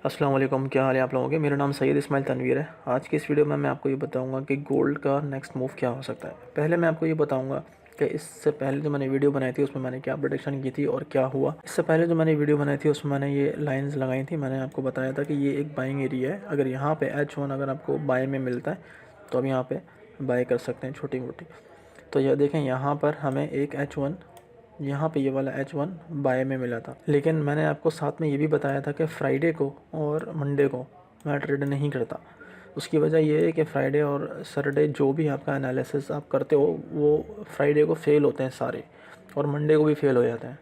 अस्सलाम वालेकुम, क्या हाल है आप लोगों के। मेरा नाम सैयद इस्माइल तनवीर है। आज की इस वीडियो में मैं आपको ये बताऊंगा कि गोल्ड का नेक्स्ट मूव क्या हो सकता है। पहले मैं आपको ये बताऊंगा कि इससे पहले जो मैंने वीडियो बनाई थी उसमें मैंने क्या प्रेडिक्शन की थी और क्या हुआ। इससे पहले जो मैंने वीडियो बनाई थी उसमें मैंने ये लाइंस लगाई थी। मैंने आपको बताया था कि ये एक बाइंग एरिया है। अगर यहाँ पे H1 अगर आपको बाय में मिलता है तो हम यहाँ पे बाय कर सकते हैं छोटी मोटी। तो यह देखें, यहाँ पर हमें एक H1, यहाँ पे ये वाला H1 बाय में मिला था। लेकिन मैंने आपको साथ में ये भी बताया था कि फ्राइडे को और मंडे को मैं ट्रेड नहीं करता। उसकी वजह ये है कि फ्राइडे और सैटरडे जो भी आपका एनालिसिस आप करते हो वो फ्राइडे को फेल होते हैं सारे, और मंडे को भी फेल हो जाते हैं।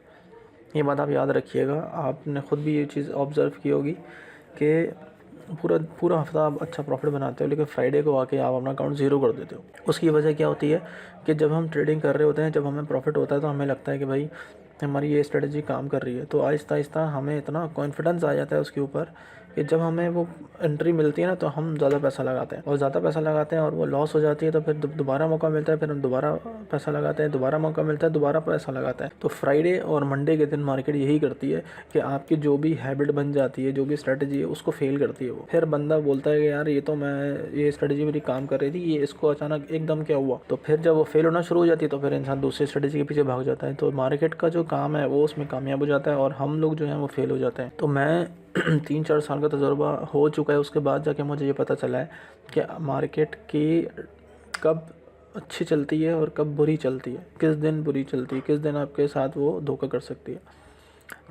ये बात आप याद रखिएगा। आपने ख़ुद भी ये चीज़ ऑब्ज़र्व की होगी कि पूरा पूरा हफ्ता आप अच्छा प्रॉफिट बनाते हो, लेकिन फ्राइडे को आके आप अपना अकाउंट ज़ीरो कर देते हो। उसकी वजह क्या होती है कि जब हम ट्रेडिंग कर रहे होते हैं, जब हमें प्रॉफिट होता है तो हमें लगता है कि भाई हमारी ये स्ट्रेटजी काम कर रही है। तो आहिस्ता आहिस्ता हमें इतना कॉन्फिडेंस आ जाता है उसके ऊपर कि जब हमें वो एंट्री मिलती है ना तो हम ज़्यादा पैसा लगाते हैं, और ज़्यादा पैसा लगाते हैं और वो लॉस हो जाती है। तो फिर दोबारा मौका मिलता है, फिर हम दोबारा पैसा लगाते हैं, दोबारा मौका मिलता है, दोबारा पैसा लगाते हैं। तो फ्राइडे और मंडे के दिन मार्केट यही करती है कि आपकी जो भी हैबिट बन जाती है, जो भी स्ट्रेटजी है, उसको फेल करती है वो। फिर बंदा बोलता है कि यार ये स्ट्रेटजी मेरी काम कर रही थी, ये इसको अचानक एकदम क्या हुआ। तो फिर जब वो फेल होना शुरू हो जाती है तो फिर इंसान दूसरी स्ट्रेटजी के पीछे भाग जाता है। तो मार्केट का जो काम है वो उसमें कामयाब हो जाता है और हम लोग जो हैं वो फेल हो जाते हैं। तो मैं 3-4 साल का तजुर्बा हो चुका है, उसके बाद जाके मुझे ये पता चला है कि मार्केट की कब अच्छी चलती है और कब बुरी चलती है, किस दिन बुरी चलती है, किस दिन आपके साथ वो धोखा कर सकती है।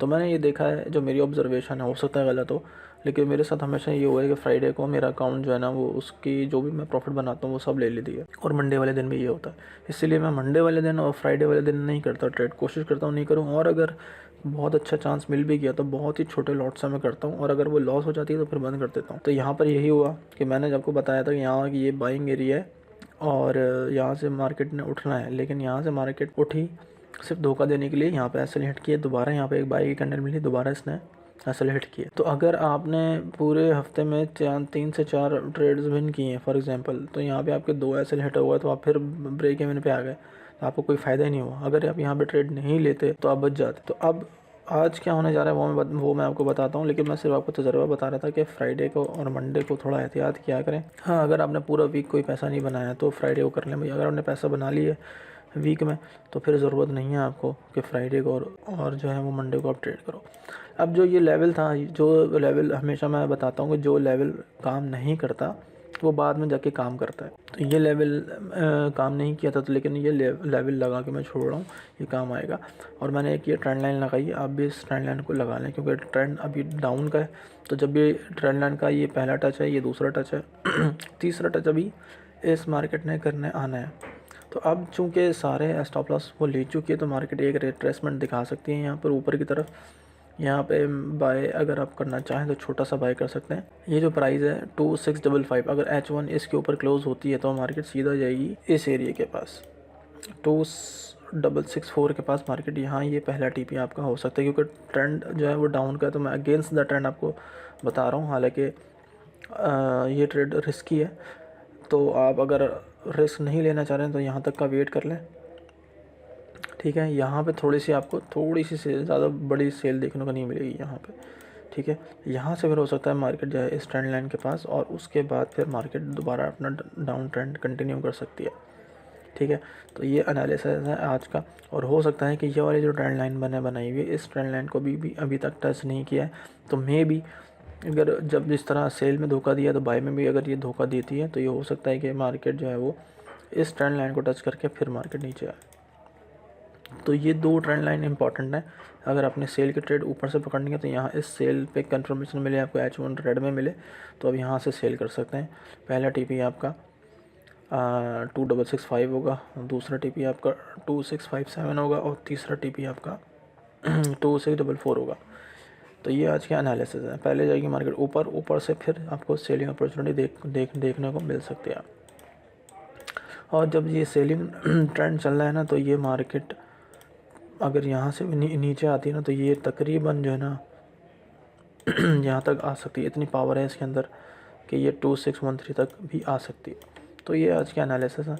तो मैंने ये देखा है, जो मेरी ऑब्जर्वेशन है, हो सकता है गलत हो, लेकिन मेरे साथ हमेशा ये हुआ है कि फ्राइडे को मेरा अकाउंट जो है ना वो उसकी जो भी मैं प्रॉफिट बनाता हूँ वो सब ले लेती है। और मंडे वाले दिन भी ये होता है। इसीलिए मैं मंडे वाले दिन और फ्राइडे वाले दिन नहीं करता ट्रेड, कोशिश करता हूँ नहीं करूँ। और अगर बहुत अच्छा चांस मिल भी गया तो बहुत ही छोटे लॉट से मैं करता हूँ, और अगर वो लॉस हो जाती है तो फिर बंद कर देता हूँ। तो यहाँ पर यही हुआ कि मैंने आपको बताया था कि यहाँ की ये बाइंग एरिया है और यहाँ से मार्केट ने उठना है, लेकिन यहाँ से मार्केट उठी सिर्फ धोखा देने के लिए। यहाँ पे एसएल हिट किए, दोबारा यहाँ पे एक बाई की कैंडल मिली, दोबारा इसने एसएल हिट किए। तो अगर आपने पूरे हफ्ते में 3 से 4 ट्रेड्स विन किए हैं फॉर एग्जांपल, तो यहाँ पे आपके 2 एसएल हिट हुआ तो आप फिर ब्रेक इवन पे आ गए, तो आपको कोई फ़ायदा ही नहीं हुआ। अगर आप यहाँ पे ट्रेड नहीं लेते तो आप बच जाते। तो अब आज क्या होने जा रहा है वो मैं आपको बताता हूँ, लेकिन मैं सिर्फ आपको तजर्बा बता रहा था कि फ्राइडे को और मंडे को थोड़ा एहतियात किया करें। हाँ, अगर आपने पूरा वीक कोई पैसा नहीं बनाया तो फ्राइडे को कर लें भाई। अगर आपने पैसा बना लिया वीक में तो फिर ज़रूरत नहीं है आपको कि फ्राइडे को और जो है वो मंडे को आप ट्रेड करो। अब जो ये लेवल था, जो लेवल हमेशा मैं बताता हूँ कि जो लेवल काम नहीं करता वो बाद में जाके काम करता है। तो ये लेवल काम नहीं किया था, तो लेकिन ये लेवल लगा के मैं छोड़ रहा हूँ, ये काम आएगा। और मैंने एक ये ट्रेंड लाइन लगाई है, आप भी इस ट्रेंड लाइन को लगा लें क्योंकि ट्रेंड अभी डाउन का है। तो जब भी ट्रेंड लाइन का ये पहला टच है, ये दूसरा टच है, तीसरा टच अभी इस मार्केट ने करने आना है। तो अब चूंकि सारे स्टॉप लॉस वो ले चुकी है तो मार्केट एक रिट्रेसमेंट दिखा सकती है यहाँ पर ऊपर की तरफ। यहाँ पे बाय अगर आप करना चाहें तो छोटा सा बाय कर सकते हैं। ये जो प्राइस है 2655, अगर H1 इसके ऊपर क्लोज होती है तो मार्केट सीधा जाएगी इस एरिया के पास 2664 के पास मार्केट। यहाँ ये पहला टीपी आपका हो सकता है क्योंकि ट्रेंड जो है वो डाउन का है, तो मैं अगेंस्ट द ट्रेंड आपको बता रहा हूँ। हालांकि ये ट्रेड रिस्की है, तो आप अगर रिस्क नहीं लेना चाह रहे हैं तो यहाँ तक का वेट कर लें, ठीक है। यहाँ पे थोड़ी सी सेल, ज़्यादा बड़ी सेल देखने को नहीं मिलेगी यहाँ पे, ठीक है। यहाँ से फिर हो सकता है मार्केट जाए इस ट्रेंड लाइन के पास और उसके बाद फिर मार्केट दोबारा अपना डाउन ट्रेंड कंटिन्यू कर सकती है, ठीक है। तो ये एनालिसिस है आज का, और हो सकता है कि ये वाली जो ट्रेंड लाइन बनाई हुई है इस ट्रेंड लाइन को भी अभी तक टच नहीं किया है। तो मे भी अगर जब जिस तरह सेल में धोखा दिया तो बाय में भी अगर ये धोखा देती है तो ये हो सकता है कि मार्केट जो है वो इस ट्रेंड लाइन को टच करके फिर मार्केट नीचे आए। तो ये 2 ट्रेंड लाइन इंपॉर्टेंट है। अगर आपने सेल के ट्रेड ऊपर से पकड़नी है तो यहाँ इस सेल पे कंफर्मेशन मिले, आपको H1 रेड में मिले तो अब यहाँ से सेल कर सकते हैं। पहला टीपी आपका 2665 होगा, दूसरा टीपी आपका 2657 होगा और तीसरा टीपी आपका 2644 होगा। तो ये आज का एनालिसिस है। पहले जाएगी मार्केट ऊपर से फिर आपको सेलिंग अपॉर्चुनिटी देखने को मिल सकती है। और जब ये सेलिंग ट्रेंड चल रहा है ना तो ये मार्केट अगर यहाँ से नीचे आती है ना तो ये तकरीबन जो है ना यहाँ तक आ सकती है। इतनी पावर है इसके अंदर कि ये 2613 तक भी आ सकती है। तो ये आज का एनालिसिस है,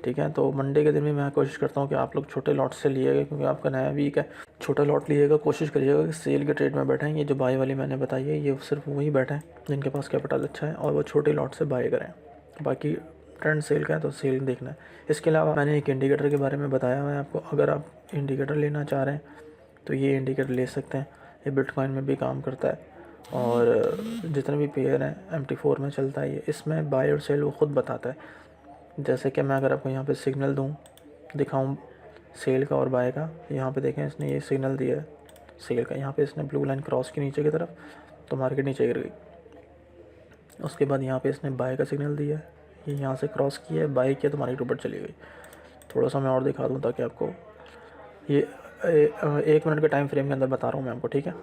ठीक है। तो मंडे के दिन भी मैं कोशिश करता हूँ कि आप लोग छोटे लॉट से लिए गए क्योंकि आपका नया वीक है। छोटा लॉट लीजिएगा, कोशिश करिएगा कि सेल के ट्रेड में बैठें। ये जो बाई वाली मैंने बताई है ये सिर्फ वही बैठे हैं जिनके पास कैपिटल अच्छा है और वो छोटे लॉट से बाई करें। बाकी ट्रेंड सेल का है तो सेल देखना है। इसके अलावा मैंने एक इंडिकेटर के बारे में बताया हुआ है आपको, अगर आप इंडिकेटर लेना चाह रहे हैं तो ये इंडिकेटर ले सकते हैं। ये बिटकॉइन में भी काम करता है और जितने भी पेयर हैं MT4 में चलता है ये, इसमें बाय और सेल वो ख़ुद बताता है। जैसे कि मैं अगर आपको यहाँ पे सिग्नल दूँ, दिखाऊँ सेल का और बाय का, यहाँ पे देखें इसने ये सिग्नल दिया है सेल का, यहाँ पे इसने ब्लू लाइन क्रॉस की नीचे की तरफ, तो मार्केट नीचे गिर गई। उसके बाद यहाँ पे इसने बाय का सिग्नल दिया है, ये यहाँ से क्रॉस किया है, बाय किया तो मार्केट ऊपर चली गई। थोड़ा सा मैं और दिखा दूँ ताकि आपको ये 1 मिनट के टाइम फ्रेम के अंदर बता रहा हूँ मैं आपको, ठीक है।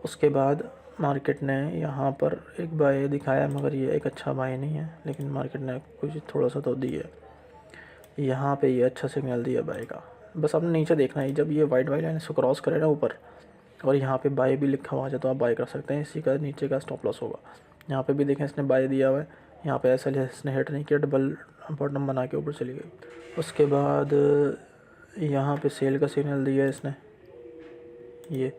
उसके बाद मार्केट ने यहाँ पर एक बाय दिखाया मगर ये एक अच्छा बाय नहीं है, लेकिन मार्केट ने कुछ थोड़ा सा तो दिया है। यहाँ पे ये अच्छा सिग्नल दिया बाय का। बस आपने नीचे देखना है, जब ये वाइट लाइन इसको क्रॉस करे ना ऊपर और यहाँ पे बाय भी लिखा हुआ है तो आप बाय कर सकते हैं। इसी का नीचे का स्टॉप लॉस होगा। यहाँ पे भी देखें इसने बाय दिया हुआ है, यहाँ पे ऐसा इसने हिट नहीं किया, डबल बॉटम बना के ऊपर चली गई। उसके बाद यहाँ पे सेल का सिग्नल दिया है इसने, ये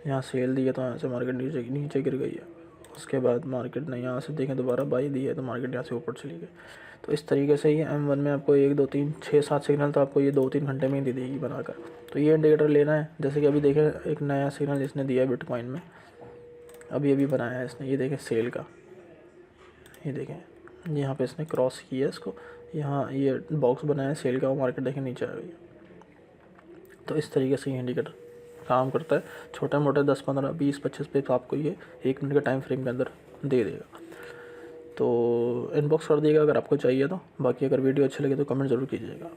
यहाँ सेल दिया तो यहाँ से मार्केट नीचे गिर गई है। उसके बाद मार्केट ने यहाँ से देखें दोबारा बाई दी है तो मार्केट यहाँ से ऊपर चली गई। तो इस तरीके से ये M1 में आपको 1 2 3 6 7 सिग्नल तो आपको ये 2-3 घंटे में ही दे देगी बनाकर। तो ये इंडिकेटर लेना है। जैसे कि अभी देखें एक नया सिग्नल इसने दिया है बिटकॉइन में, अभी बनाया है इसने, ये देखें सेल का, ये देखें यहाँ पे इसने क्रॉस किया है इसको, यहाँ ये बॉक्स बनाया है सेल का, वो मार्केट देखें नीचे आ गई। तो इस तरीके से ये इंडिकेटर काम करता है। छोटे मोटे 10 15 20 25 पे तो आपको ये 1 मिनट के टाइम फ्रेम के अंदर दे देगा। तो इनबॉक्स कर दिएगा अगर आपको चाहिए तो। बाकी अगर वीडियो अच्छी लगे तो कमेंट ज़रूर कीजिएगा।